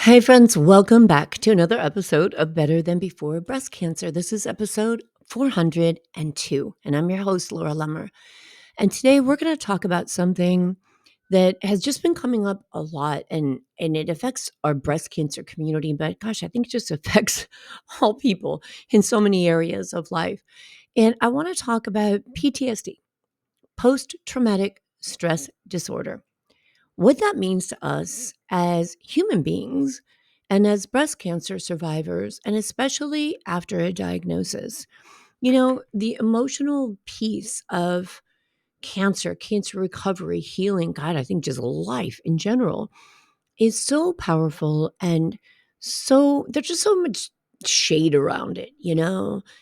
Hey, friends, welcome back to another episode of Better Than Before Breast Cancer. This is episode 402, and I'm your host, Laura Lummer. And today we're going to talk about something that has just been coming up a lot, and it affects our breast cancer community. But gosh, I think it just affects all people in so many areas of life. And I want to talk about PTSD, post traumatic stress disorder, what that means to us as human beings and as breast cancer survivors, and especially after a diagnosis. The emotional piece of cancer recovery, healing, God, I think just life in general is so powerful. And there's just so much shade around it,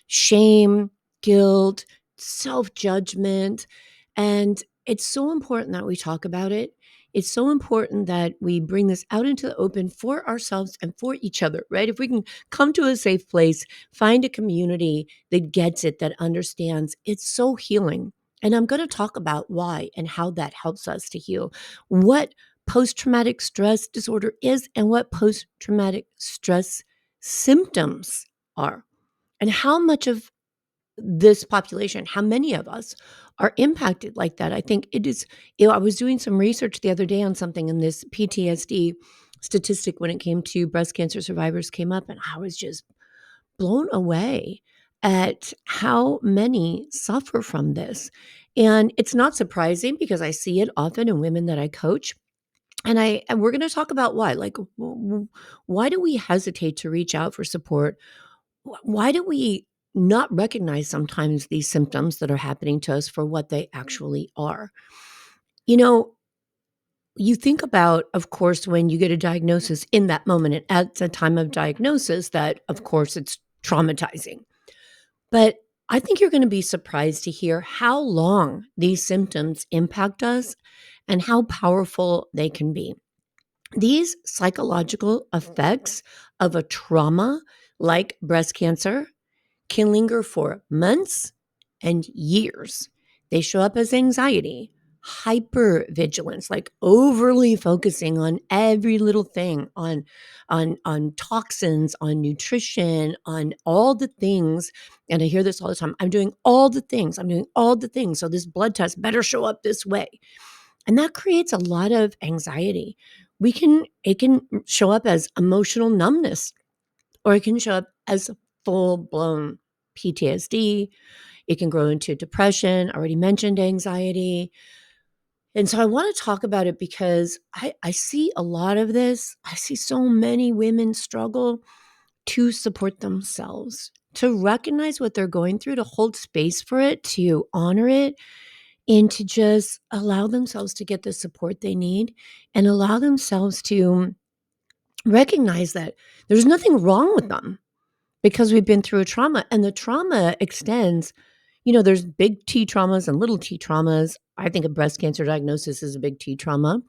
shame, guilt, self judgment. And it's so important that we talk about it. It's so important that we bring this out into the open for ourselves and for each other, right? If we can come to a safe place, find a community that gets it, that understands, it's so healing. And I'm going to talk about why and how that helps us to heal. What post traumatic stress disorder is and what post traumatic stress symptoms are, and how much of this population, how many of us are impacted like that. I think it is, I was doing some research the other day on something, and this PTSD statistic when it came to breast cancer survivors came up, and I was just blown away at how many suffer from this. And it's not surprising because I see it often in women that I coach, and we're going to talk about why. Like, why do we hesitate to reach out for support? Why do we not recognize sometimes these symptoms that are happening to us for what they actually are? You know, you think about, of course, when you get a diagnosis in that moment, and at the time of diagnosis, that of course it's traumatizing. But I think you're going to be surprised to hear how long these symptoms impact us and how powerful they can be. These psychological effects of a trauma like breast cancer can linger for months and years. They show up as anxiety, hypervigilance, like overly focusing on every little thing, on toxins, on nutrition, on all the things. And I hear this all the time. I'm doing all the things. I'm doing all the things. So this blood test better show up this way. And that creates a lot of anxiety. It can show up as emotional numbness, or it can show up as full blown PTSD. It can grow into depression. I already mentioned anxiety. And so I want to talk about it because I see a lot of this. I see so many women struggle to support themselves, to recognize what they're going through, to hold space for it, to honor it, and to just allow themselves to get the support they need, and allow themselves to recognize that there's nothing wrong with them because we've been through a trauma, and the trauma extends. There's big T traumas and little T traumas. I think a breast cancer diagnosis is a big T trauma,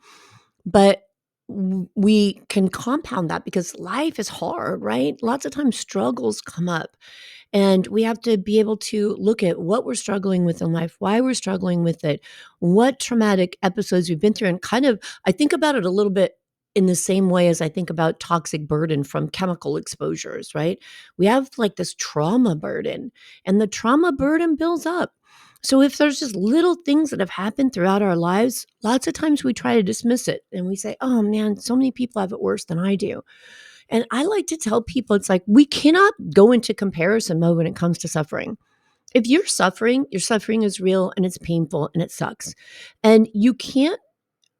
but we can compound that because life is hard, right? Lots of times struggles come up, and we have to be able to look at what we're struggling with in life, why we're struggling with it, what traumatic episodes we've been through. And kind of, I think about it a little bit in the same way as I think about toxic burden from chemical exposures, right? We have like this trauma burden, and the trauma burden builds up. So if there's just little things that have happened throughout our lives, lots of times we try to dismiss it and we say, oh man, so many people have it worse than I do. And I like to tell people, it's like we cannot go into comparison mode when it comes to suffering. If you're suffering, your suffering is real and it's painful and it sucks. And you can't,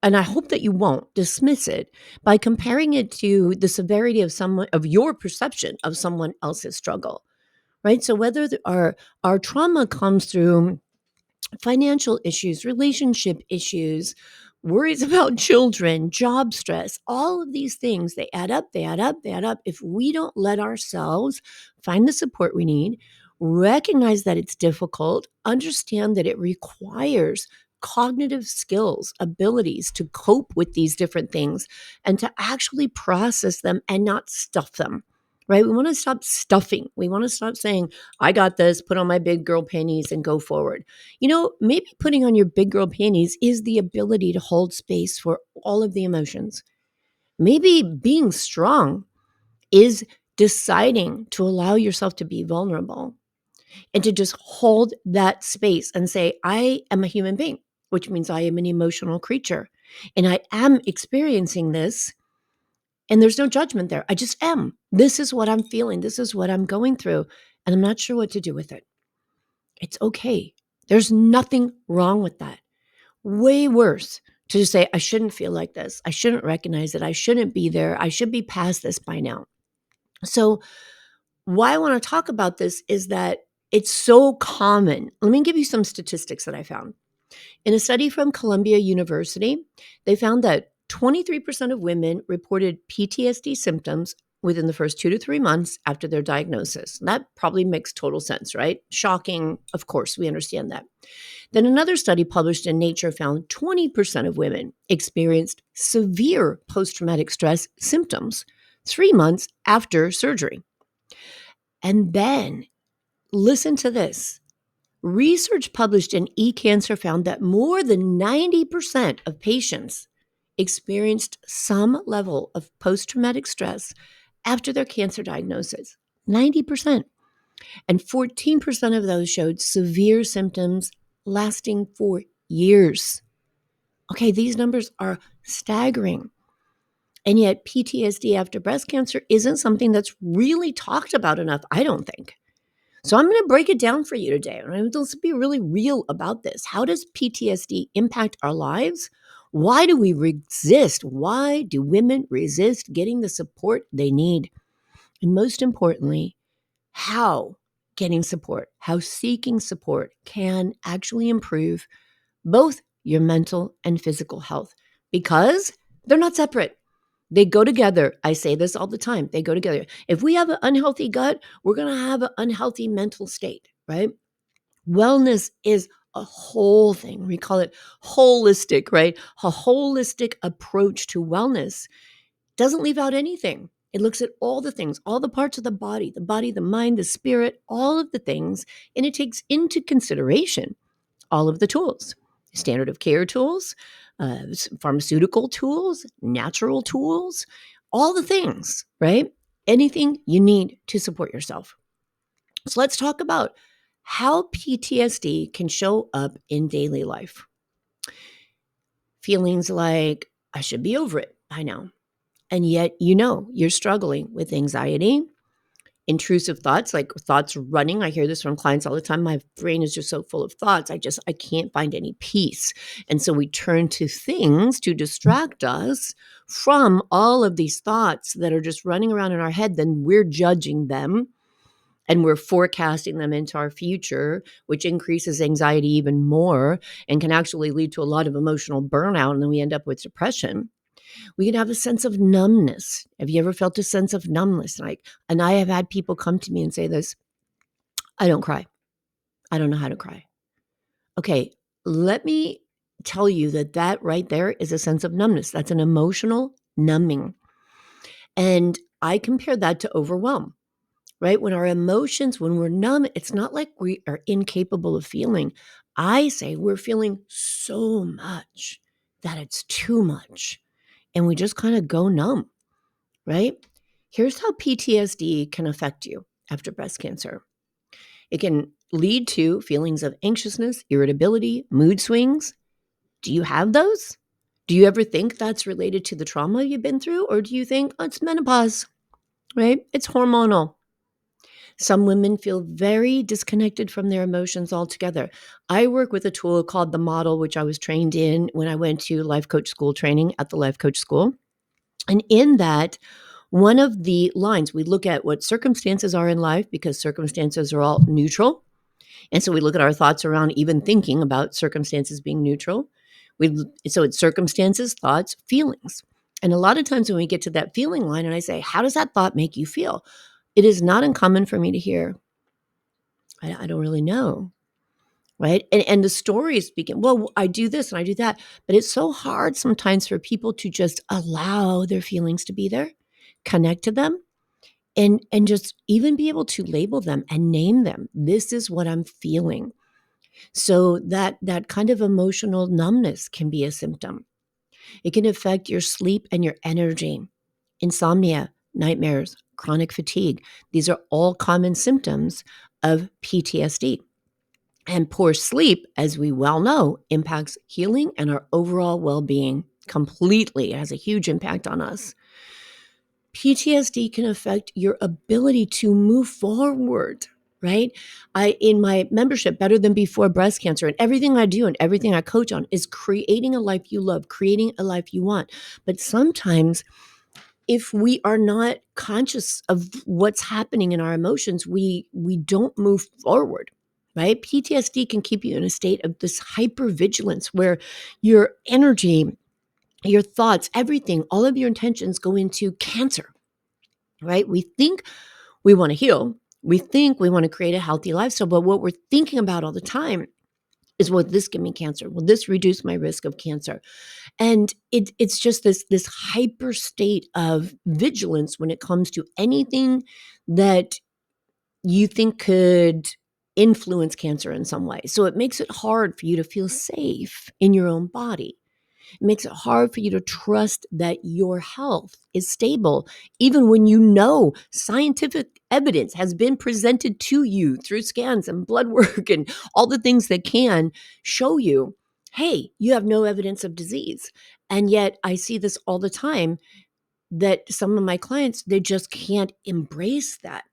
and I hope that you won't dismiss it by comparing it to the severity of your perception of someone else's struggle, right? So whether our trauma comes through financial issues, relationship issues, worries about children, job stress, all of these things, they add up, they add up, they add up. If we don't let ourselves find the support we need, recognize that it's difficult, understand that it requires cognitive skills, abilities to cope with these different things and to actually process them and not stuff them. Right? We want to stop stuffing. We want to stop saying, I got this, put on my big girl panties and go forward. Maybe putting on your big girl panties is the ability to hold space for all of the emotions. Maybe being strong is deciding to allow yourself to be vulnerable and to just hold that space and say, I am a human being, which means I am an emotional creature. And I am experiencing this, and there's no judgment there. I just am. This is what I'm feeling. This is what I'm going through. And I'm not sure what to do with it. It's okay. There's nothing wrong with that. Way worse to just say, I shouldn't feel like this. I shouldn't recognize it. I shouldn't be there. I should be past this by now. So, why I want to talk about this is that it's so common. Let me give you some statistics that I found. In a study from Columbia University, they found that 23% of women reported PTSD symptoms within the first 2 to 3 months after their diagnosis. That probably makes total sense, right? Shocking. Of course, we understand that. Then another study published in Nature found 20% of women experienced severe post-traumatic stress symptoms 3 months after surgery. And then listen to this. Research published in eCancer found that more than 90% of patients experienced some level of post-traumatic stress after their cancer diagnosis. 90%. And 14% of those showed severe symptoms lasting for years. Okay, these numbers are staggering. And yet PTSD after breast cancer isn't something that's really talked about enough, I don't think. So I'm going to break it down for you today. And let's be really real about this. How does PTSD impact our lives? Why do we resist? Why do women resist getting the support they need? And most importantly, how getting support, how seeking support can actually improve both your mental and physical health, because they're not separate. They go together. I say this all the time. They go together. If we have an unhealthy gut, we're going to have an unhealthy mental state, right? Wellness is a whole thing. We call it holistic, right? A holistic approach to wellness doesn't leave out anything. It looks at all the things, all the parts of the body, the mind, the spirit, all of the things, and it takes into consideration all of the tools, standard of care tools, pharmaceutical tools, natural tools, all the things, right? Anything you need to support yourself. So let's talk about how PTSD can show up in daily life. Feelings like, I should be over it by now. And yet, you're struggling with anxiety, intrusive thoughts, like thoughts running. I hear this from clients all the time. My brain is just so full of thoughts. I can't find any peace. And so we turn to things to distract us from all of these thoughts that are just running around in our head. Then we're judging them and we're forecasting them into our future, which increases anxiety even more and can actually lead to a lot of emotional burnout. And then we end up with depression. We can have a sense of numbness. Have you ever felt a sense of numbness? And I have had people come to me and say this, I don't cry. I don't know how to cry. Okay, let me tell you that right there is a sense of numbness. That's an emotional numbing. And I compare that to overwhelm, right? When our emotions, when we're numb, it's not like we are incapable of feeling. I say we're feeling so much that it's too much. And we just kind of go numb. Right? Here's how PTSD can affect you after breast cancer. It can lead to feelings of anxiousness, irritability, mood swings. Do you have those? Do you ever think that's related to the trauma you've been through? Or do you think, oh, it's menopause, right? It's hormonal. Some women feel very disconnected from their emotions altogether. I work with a tool called the model, which I was trained in when I went to life coach school training at the life coach school. And in that, one of the lines, we look at what circumstances are in life, because circumstances are all neutral. And so we look at our thoughts around even thinking about circumstances being neutral. So it's circumstances, thoughts, feelings. And a lot of times when we get to that feeling line and I say, how does that thought make you feel? It is not uncommon for me to hear, I don't really know. Right. And the stories begin, well, I do this and I do that. But it's so hard sometimes for people to just allow their feelings to be there, connect to them, and just even be able to label them and name them. This is what I'm feeling. So that kind of emotional numbness can be a symptom. It can affect your sleep and your energy. insomnia, nightmares, chronic fatigue. These are all common symptoms of PTSD. And poor sleep, as we well know, impacts healing and our overall well being completely. It has a huge impact on us. PTSD can affect your ability to move forward, right? In my membership, Better Than Before Breast Cancer, and everything I do and everything I coach on is creating a life you love, creating a life you want. But sometimes, if we are not conscious of what's happening in our emotions, we don't move forward, right? PTSD can keep you in a state of this hypervigilance where your energy, your thoughts, everything, all of your intentions go into cancer, right? We think we want to heal. We think we want to create a healthy lifestyle, but what we're thinking about all the time is, will this give me cancer? Will this reduce my risk of cancer? And it's just this hyper state of vigilance when it comes to anything that you think could influence cancer in some way. So it makes it hard for you to feel safe in your own body. It makes it hard for you to trust that your health is stable, even when you know scientific evidence has been presented to you through scans and blood work and all the things that can show you, hey, you have no evidence of disease. And yet I see this all the time, that some of my clients, they just can't embrace that.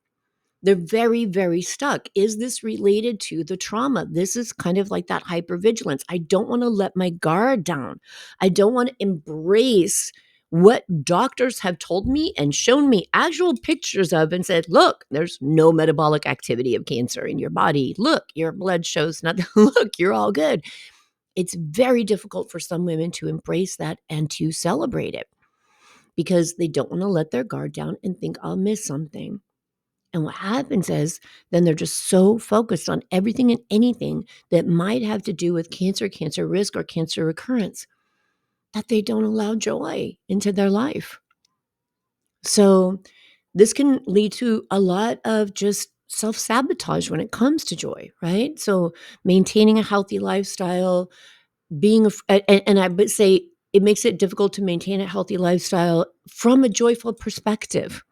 They're very, very stuck. Is this related to the trauma? This is kind of like that hypervigilance. I don't want to let my guard down. I don't want to embrace what doctors have told me and shown me actual pictures of and said, look, there's no metabolic activity of cancer in your body. Look, your blood shows nothing. Look, you're all good. It's very difficult for some women to embrace that and to celebrate it because they don't want to let their guard down and think I'll miss something. And what happens is then they're just so focused on everything and anything that might have to do with cancer, cancer risk, or cancer recurrence that they don't allow joy into their life. So this can lead to a lot of just self-sabotage when it comes to joy, right? So maintaining a healthy lifestyle, and I would say it makes it difficult to maintain a healthy lifestyle from a joyful perspective,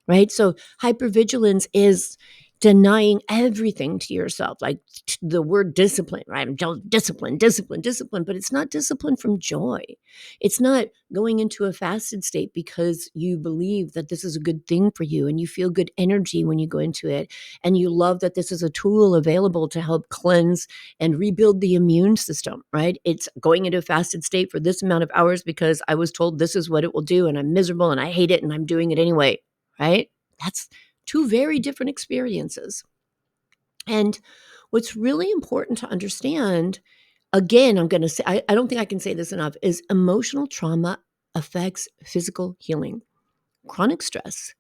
right? So hypervigilance is denying everything to yourself, like the word discipline, right? I'm discipline, discipline, discipline, but it's not discipline from joy. It's not going into a fasted state because you believe that this is a good thing for you and you feel good energy when you go into it. And you love that this is a tool available to help cleanse and rebuild the immune system, right? It's going into a fasted state for this amount of hours because I was told this is what it will do and I'm miserable and I hate it and I'm doing it anyway, right? That's two very different experiences. And what's really important to understand, again, I'm going to say, I don't think I can say this enough, is emotional trauma affects physical healing. Chronic stress,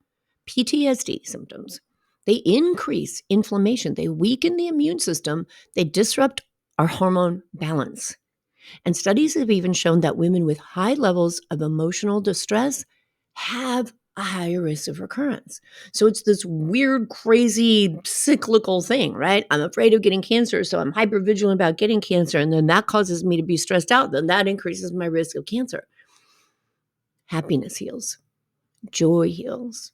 PTSD symptoms, they increase inflammation, they weaken the immune system, they disrupt our hormone balance. And studies have even shown that women with high levels of emotional distress have a higher risk of recurrence. So it's this weird, crazy, cyclical thing, right? I'm afraid of getting cancer, so I'm hypervigilant about getting cancer, and then that causes me to be stressed out. Then that increases my risk of cancer. Happiness heals, joy heals.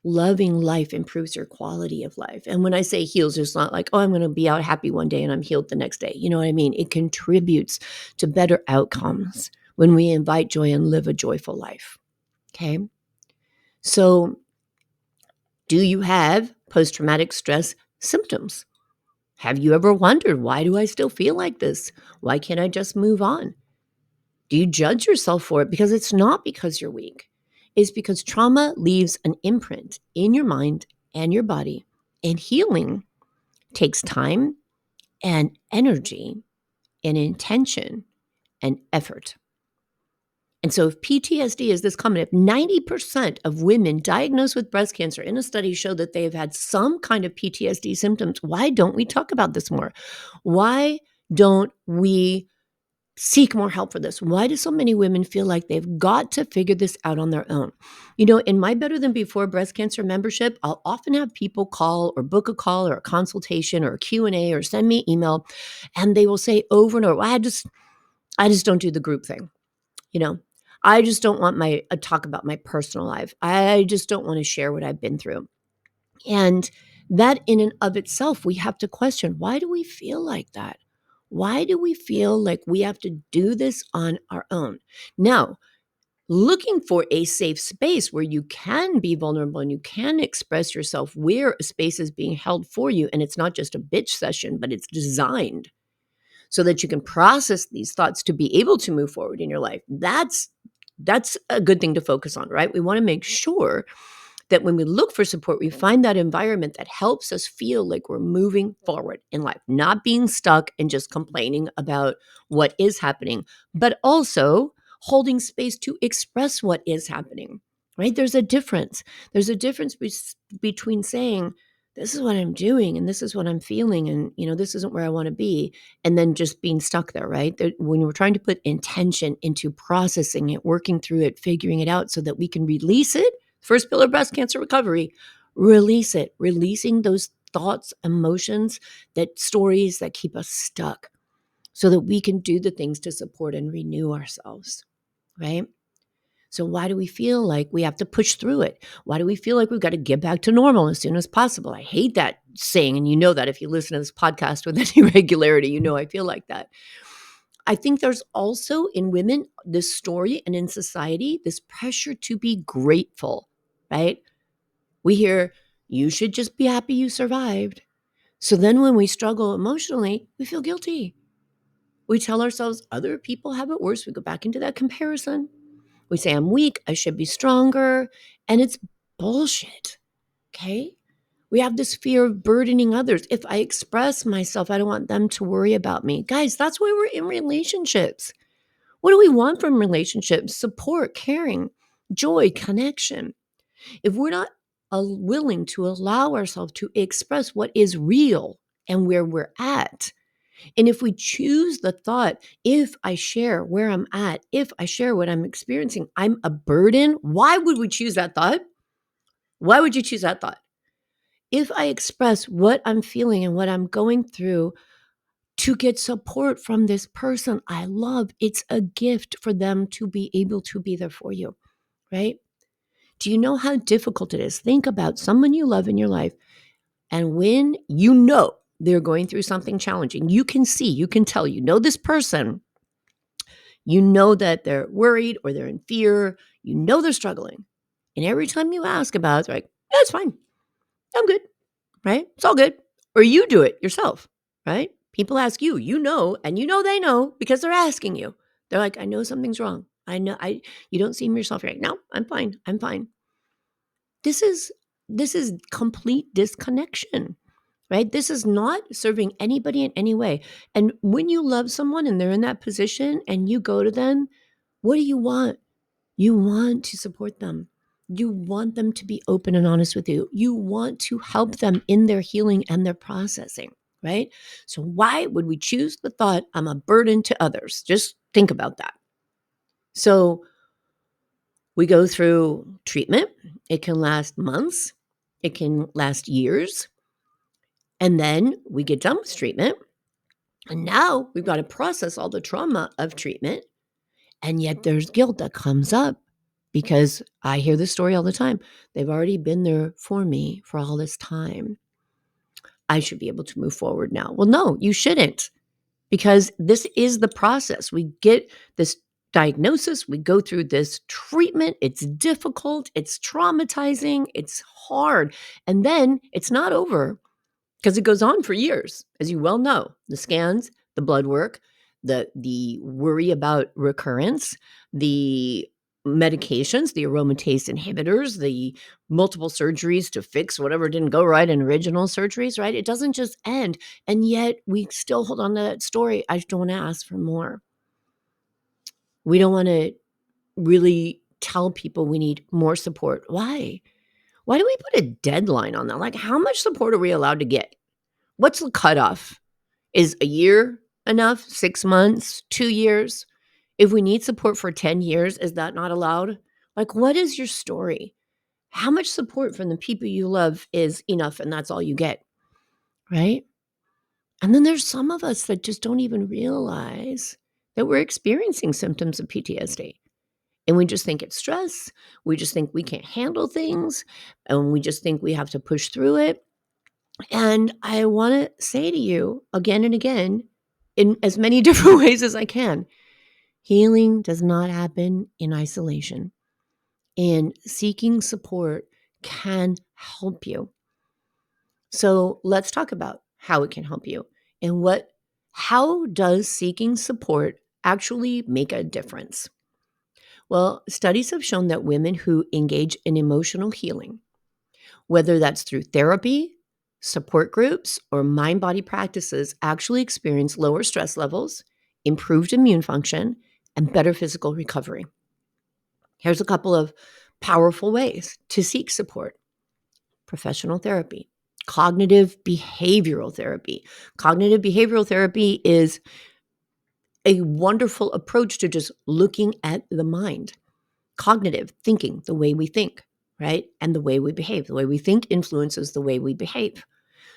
Loving life improves your quality of life. And when I say heals, it's not like, oh, I'm going to be out happy one day and I'm healed the next day. You know what I mean? It contributes to better outcomes when we invite joy and live a joyful life. Okay. So, do you have post-traumatic stress symptoms? Have you ever wondered, why do I still feel like this? Why can't I just move on? Do you judge yourself for it? Because it's not because you're weak. It's because trauma leaves an imprint in your mind and your body. And healing takes time and energy and intention and effort. And so if PTSD is this common, if 90% of women diagnosed with breast cancer in a study show that they have had some kind of PTSD symptoms, why don't we talk about this more? Why don't we seek more help for this? Why do so many women feel like they've got to figure this out on their own? You know, in my Better Than Before breast cancer membership, I'll often have people call or book a call or a consultation or a Q&A or send me email, and they will say over and over, well, I just don't do the group thing. You know, I just don't want my talk about my personal life. I just don't want to share what I've been through. And that in and of itself, we have to question, why do we feel like that? Why do we feel like we have to do this on our own? Now, looking for a safe space where you can be vulnerable and you can express yourself, where a space is being held for you, and it's not just a bitch session, but it's designed so that you can process these thoughts to be able to move forward in your life. That's a good thing to focus on, right? We want to make sure that when we look for support, we find that environment that helps us feel like we're moving forward in life, not being stuck and just complaining about what is happening, but also holding space to express what is happening, right? There's a difference. There's a difference between saying, this is what I'm doing and this is what I'm feeling and this isn't where I want to be, and then just being stuck there, right? When we're trying to put intention into processing it, working through it, figuring it out so that we can release it. First pillar, breast cancer recovery, release it, releasing those thoughts, emotions, that stories that keep us stuck so that we can do the things to support and renew ourselves, right? So why do we feel like we have to push through it? Why do we feel like we've got to get back to normal as soon as possible? I hate that saying, and you know that if you listen to this podcast with any regularity, I feel like that. I think there's also in women this story, and in society, this pressure to be grateful, right? We hear, you should just be happy you survived. So then when we struggle emotionally, we feel guilty. We tell ourselves other people have it worse. We go back into that comparison. We say, I'm weak, I should be stronger. And it's bullshit. Okay. We have this fear of burdening others. If I express myself, I don't want them to worry about me. Guys, that's why we're in relationships. What do we want from relationships? Support, caring, joy, connection. If we're not willing to allow ourselves to express what is real and where we're at, and if we choose the thought, if I share where I'm at, if I share what I'm experiencing, I'm a burden. Why would we choose that thought? Why would you choose that thought? If I express what I'm feeling and what I'm going through to get support from this person I love, it's a gift for them to be able to be there for you, right? Do you know how difficult it is? Think about someone you love in your life, and when they're going through something challenging, you can see, you can tell, this person, that they're worried or they're in fear, they're struggling. And every time you ask about it, they're like, yeah, it's fine. I'm good, right? It's all good. Or you do it yourself, right? People ask you, and they know because they're asking you. They're like, I know something's wrong. You don't seem yourself right. No, I'm fine. I'm fine. This is complete disconnection, right? This is not serving anybody in any way. And when you love someone and they're in that position and you go to them, what do you want? You want to support them. You want them to be open and honest with you. You want to help them in their healing and their processing, right? So why would we choose the thought, I'm a burden to others? Just think about that. So we go through treatment. It can last months. It can last years. And then we get done with treatment. And now we've got to process all the trauma of treatment. And yet there's guilt that comes up because I hear this story all the time. They've already been there for me for all this time. I should be able to move forward now. Well, no, you shouldn't, because this is the process. We get this diagnosis, we go through this treatment. It's difficult, it's traumatizing, it's hard. And then it's not over, because it goes on for years, as you well know. The scans, the blood work, the worry about recurrence, the medications, the aromatase inhibitors, the multiple surgeries to fix whatever didn't go right in original surgeries, right? It doesn't just end. And yet we still hold on to that story. I just don't want to ask for more. We don't want to really tell people we need more support. Why? Why do we put a deadline on that? Like, how much support are we allowed to get? What's the cutoff? Is a year enough? 6 months? 2 years? If we need support for 10 years, is that not allowed? Like, what is your story? How much support from the people you love is enough and that's all you get, right? And then there's some of us that just don't even realize that we're experiencing symptoms of PTSD. And we just think it's stress. We just think we can't handle things. And we just think we have to push through it. And I want to say to you again and again, in as many different ways as I can, healing does not happen in isolation. And seeking support can help you. So let's talk about how it can help you and how does seeking support actually make a difference? Well, studies have shown that women who engage in emotional healing, whether that's through therapy, support groups, or mind body practices, actually experience lower stress levels, improved immune function, and better physical recovery. Here's a couple of powerful ways to seek support: professional therapy, cognitive behavioral therapy. Cognitive behavioral therapy is a wonderful approach to just looking at the mind. Cognitive thinking, the way we think, right? And the way we behave. The way we think influences the way we behave.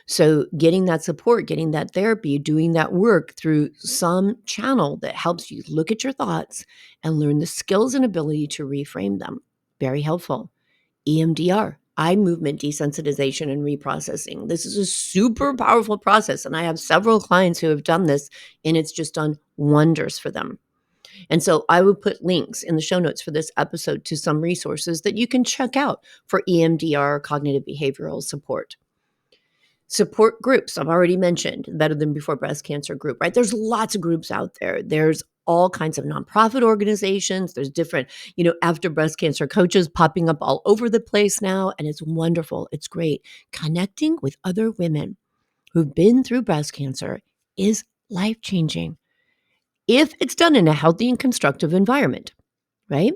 So getting that support, getting that therapy, doing that work through some channel that helps you look at your thoughts and learn the skills and ability to reframe them. Very helpful. EMDR, eye movement desensitization and reprocessing. This is a super powerful process. And I have several clients who have done this, and it's just done wonders for them. And so I would put links in the show notes for this episode to some resources that you can check out for EMDR, cognitive behavioral support. Support groups, I've already mentioned, Better Than Before Breast Cancer group, right? There's lots of groups out there. There's all kinds of nonprofit organizations. There's different, after breast cancer coaches popping up all over the place now. And it's wonderful. It's great. Connecting with other women who've been through breast cancer is life-changing if it's done in a healthy and constructive environment, right?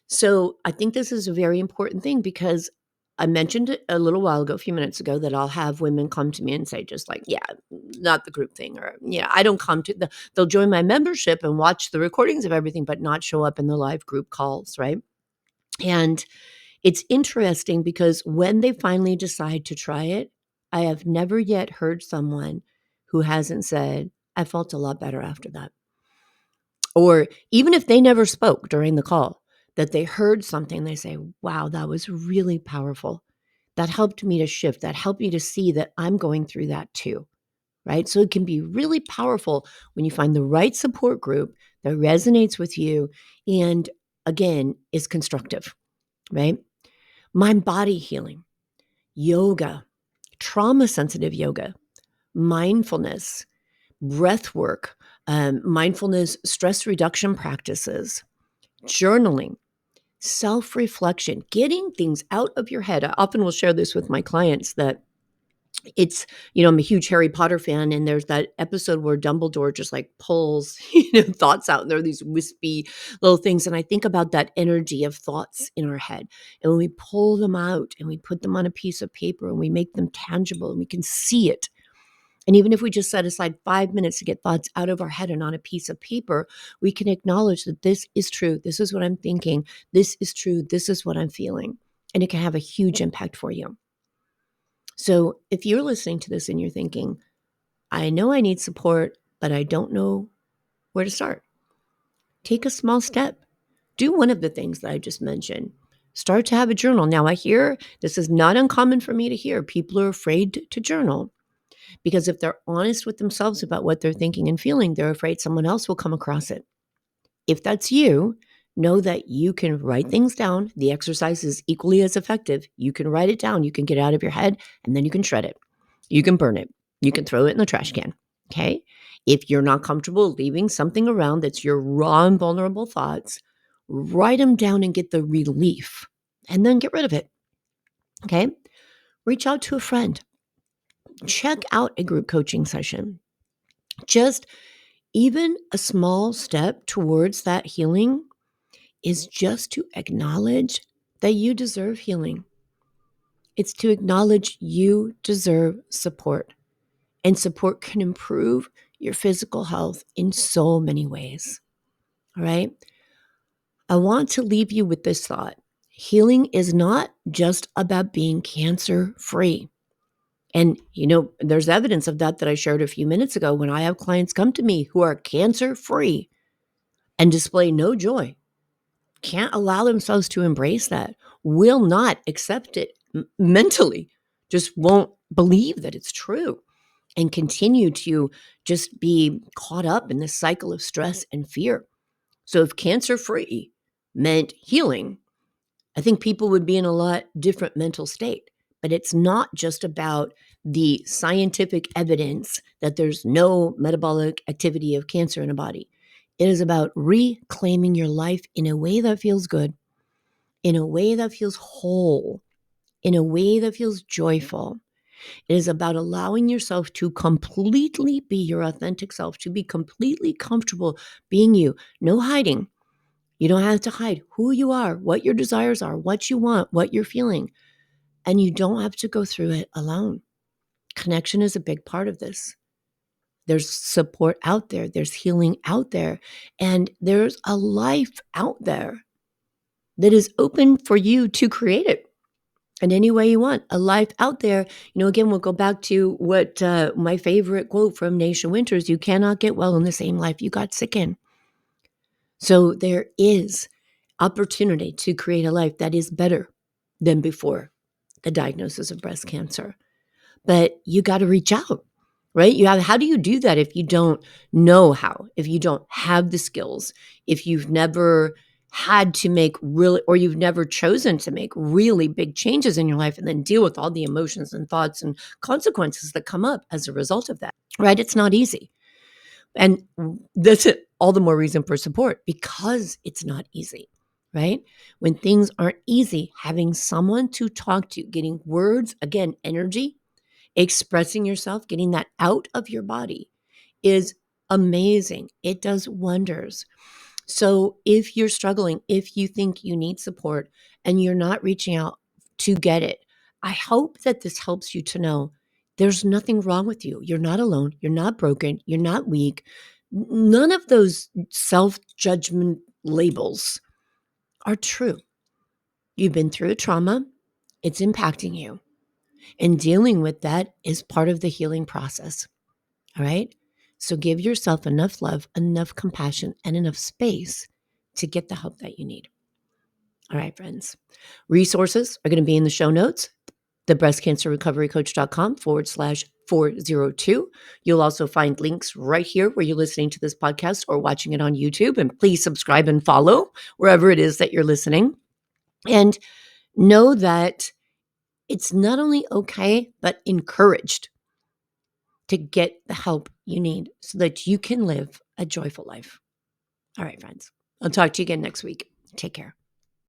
So I think this is a very important thing because I mentioned it a little while ago, a few minutes ago, that I'll have women come to me and say, just like, yeah, not the group thing, or yeah, I don't come to they'll join my membership and watch the recordings of everything, but not show up in the live group calls, right? And it's interesting because when they finally decide to try it, I have never yet heard someone who hasn't said, I felt a lot better after that. Or even if they never spoke during the call, that they heard something, they say, wow, that was really powerful. That helped me to shift. That helped me to see that I'm going through that too, right? So it can be really powerful when you find the right support group that resonates with you and, again, is constructive, right? Mind-body healing, yoga, trauma-sensitive yoga, mindfulness, breath work, mindfulness, stress reduction practices, journaling, self-reflection, getting things out of your head. I often will share this with my clients that it's, I'm a huge Harry Potter fan, and there's that episode where Dumbledore just like pulls, thoughts out, and there are these wispy little things. And I think about that energy of thoughts in our head. And when we pull them out and we put them on a piece of paper and we make them tangible and we can see it, and even if we just set aside 5 minutes to get thoughts out of our head and on a piece of paper, we can acknowledge that this is true. This is what I'm thinking. This is true. This is what I'm feeling. And it can have a huge impact for you. So if you're listening to this and you're thinking, I know I need support, but I don't know where to start, take a small step. Do one of the things that I just mentioned. Start to have a journal. Now, I hear this is not uncommon for me to hear. People are afraid to journal. Because if they're honest with themselves about what they're thinking and feeling, they're afraid someone else will come across it. If that's you, know that you can write things down. The exercise is equally as effective. You can write it down. You can get it out of your head, and then you can shred it. You can burn it. You can throw it in the trash can. Okay? If you're not comfortable leaving something around that's your raw and vulnerable thoughts, write them down and get the relief, and then get rid of it. Okay? Reach out to a friend. Check out a group coaching session. Just even a small step towards that healing is just to acknowledge that you deserve healing. It's to acknowledge you deserve support, and support can improve your physical health in so many ways. All right. I want to leave you with this thought. Healing is not just about being cancer free. And, there's evidence of that I shared a few minutes ago when I have clients come to me who are cancer free and display no joy, can't allow themselves to embrace that, will not accept it mentally, just won't believe that it's true, and continue to just be caught up in this cycle of stress and fear. So if cancer free meant healing, I think people would be in a lot different mental state. But it's not just about the scientific evidence that there's no metabolic activity of cancer in a body. It is about reclaiming your life in a way that feels good, in a way that feels whole, in a way that feels joyful. It is about allowing yourself to completely be your authentic self, to be completely comfortable being you. No hiding. You don't have to hide who you are, what your desires are, what you want, what you're feeling. And you don't have to go through it alone. Connection is a big part of this. There's support out there, there's healing out there, and there's a life out there that is open for you to create it in any way you want. A life out there, again, we'll go back to what my favorite quote from Naisha Winters: you cannot get well in the same life you got sick in. So there is opportunity to create a life that is better than before the diagnosis of breast cancer. But you got to reach out, right? How do you do that if you don't know how, if you don't have the skills, if you've never had to make really, or you've never chosen to make really big changes in your life and then deal with all the emotions and thoughts and consequences that come up as a result of that, right? It's not easy. And that's it, all the more reason for support, because it's not easy, right? When things aren't easy, having someone to talk to, getting words, again, energy, expressing yourself, getting that out of your body is amazing. It does wonders. So if you're struggling, if you think you need support and you're not reaching out to get it, I hope that this helps you to know there's nothing wrong with you. You're not alone. You're not broken. You're not weak. None of those self-judgment labels are true. You've been through a trauma. It's impacting you. And dealing with that is part of the healing process. All right. So give yourself enough love, enough compassion, and enough space to get the help that you need. All right, friends. Resources are going to be in the show notes, thebreastcancerrecoverycoach.com/402. You'll also find links right here where you're listening to this podcast or watching it on YouTube. And please subscribe and follow wherever it is that you're listening. And know that it's not only okay, but encouraged to get the help you need so that you can live a joyful life. All right, friends. I'll talk to you again next week. Take care.